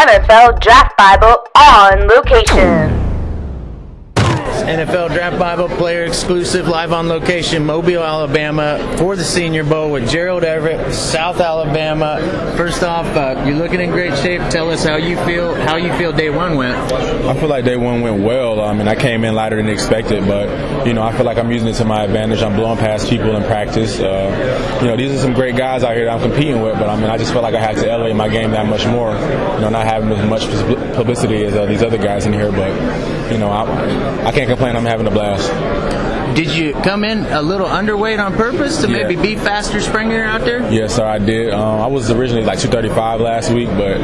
NFL Draft Bible on location. NFL Draft Bible player exclusive, live on location, Mobile, Alabama, for the Senior Bowl with Gerald Everett, South Alabama. First off, you're looking in great shape. Tell us how you feel day one went. I feel like day one went well. I came in lighter than expected, but I feel like I'm using it to my advantage. I'm blowing past people in practice. These are some great guys out here that I'm competing with, but I just feel like I have to elevate my game that much more. Not having as much publicity as these other guys in here, but I can't complain. I'm having a blast. Did you come in a little underweight on purpose to maybe be faster springer out there? Yes, sir, I did. I was originally like 235 last week, but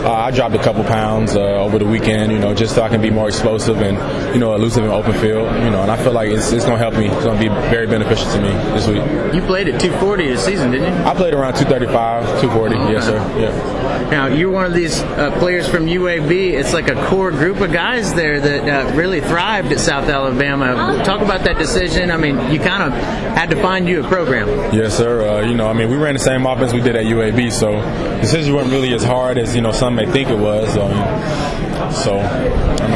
I dropped a couple pounds over the weekend, just so I can be more explosive and, elusive in open field, and I feel like it's going to help me. It's going to be very beneficial to me this week. You played at 240 this season, didn't you? I played around 235, 240, yes, sir. Yeah. Now, you're one of these players from UAB. It's like a core group of guys there that really thrived at South Alabama. Talk about that decision. You kind of had to find you a program. Yes, sir. We ran the same offense we did at UAB, so the decision wasn't really as hard as, some may think it was.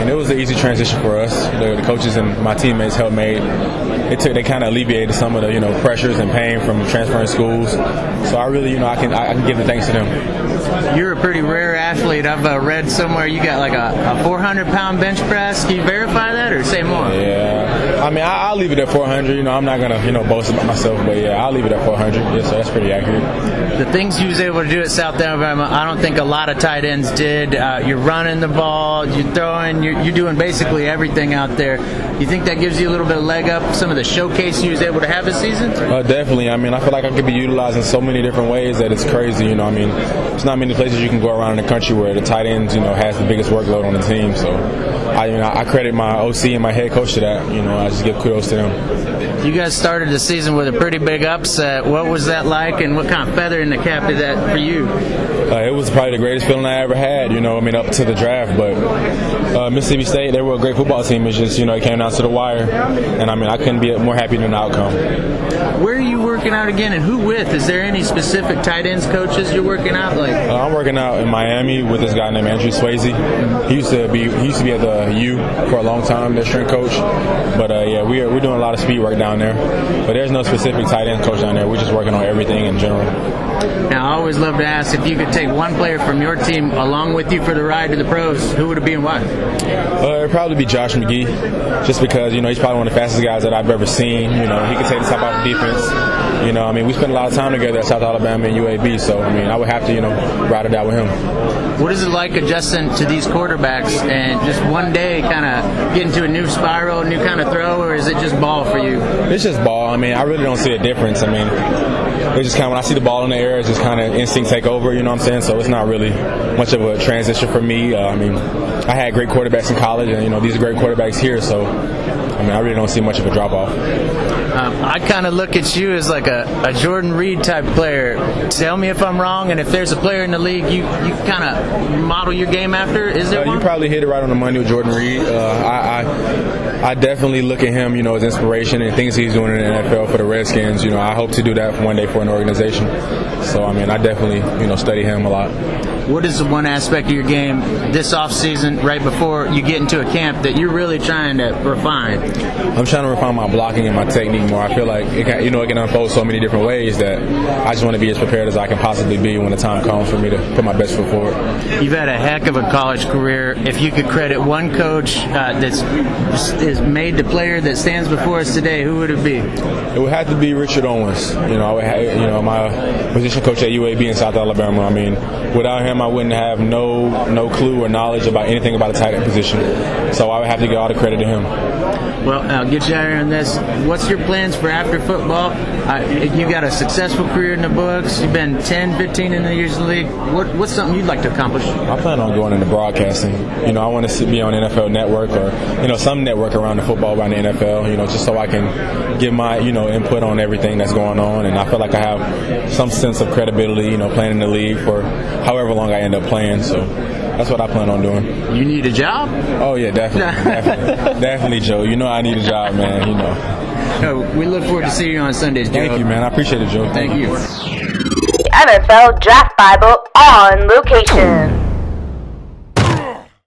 It was an easy transition for us. The coaches and my teammates helped they kind of alleviated some of the, pressures and pain from transferring schools. So I really, I can give the thanks to them. You're a pretty rare athlete. I've read somewhere you got like a 400-pound bench press. Can you verify that or say more? Yeah. I'll leave it at 400. I'm not going to, boast about myself, but yeah, I'll leave it at 400. Yes, sir, that's pretty accurate. The things you was able to do at South Alabama, I don't think a lot of tight ends did. You're running the ball, you're throwing, you're doing basically everything out there. You think that gives you a little bit of leg up, some of the showcase you was able to have this season? Definitely. I feel like I could be utilized in so many different ways that it's crazy. There's not many places you can go around in the country where the tight ends, has the biggest workload on the team. So I credit my OC and my head coach to that. I just give kudos to them. You guys started the season with a pretty big upset. What was that like, and what kind of feather in the cap did that for you? It was probably the greatest feeling I ever had, up to the draft. But Mississippi State, they were a great football team. It's just, it came down to the wire. And, I couldn't be more happy than the outcome. Where are you working out again, and who with? Is there any specific tight ends coaches you're working out? I'm working out in Miami with this guy named Andrew Swayze. He used to be at the U for a long time, their strength coach. But, we're doing a lot of speed work down there. But there's no specific tight end coach down there. We're just working on everything in general. Now, I always love to ask, if you could take one player from your team along with you for the ride to the pros, who would it be and why? It'd probably be Josh McGee, just because, he's probably one of the fastest guys that I've ever seen. He can take the top off the defense. We spent a lot of time together at South Alabama and UAB, so, I would have to, ride it out with him. What is it like adjusting to these quarterbacks and just one day kind of getting to a new spiral, a new kind of throw, or is it just ball for you? It's just ball. I really don't see a difference. It's just kind of when I see the ball in the air, it's just kind of instinct take over, So it's not really much of a transition for me. I had great quarterbacks in college, and, these are great quarterbacks here, so, I really don't see much of a drop-off. I kind of look at you as like a Jordan Reed type player. Tell me if I'm wrong, and if there's a player in the league you kind of model your game after, is there one? You probably hit it right on the money with Jordan Reed. I definitely look at him, as inspiration and things he's doing in the NFL for the Redskins. I hope to do that one day for an organization. So, I definitely, study him a lot. What is the one aspect of your game this offseason, right before you get into a camp, that you're really trying to refine? I'm trying to refine my blocking and my technique more. I feel like it can unfold so many different ways that I just want to be as prepared as I can possibly be when the time comes for me to put my best foot forward. You've had a heck of a college career. If you could credit one coach that's made the player that stands before us today, who would it be? It would have to be Richard Owens. My position coach at UAB in South Alabama. Without him, I wouldn't have no clue or knowledge about anything about a tight end position. So I would have to give all the credit to him. Well, I'll get you out here on this. What's your plans for after football? You got a successful career in the books. You've been 10, 15 in the years in the league. What's something you'd like to accomplish? I plan on going into broadcasting. I want to be on NFL Network or, some network around the football, around the NFL, just so I can give my, input on everything that's going on. And I feel like I have some sense of credibility, playing in the league for however long I end up playing. So that's what I plan on doing. You need a job? Oh, yeah, definitely. Definitely, Joe. I need a job, man, We look forward to seeing you on Sundays, Joe. Thank you, man. I appreciate it, Joe. Thank you. NFL Draft Bible on location.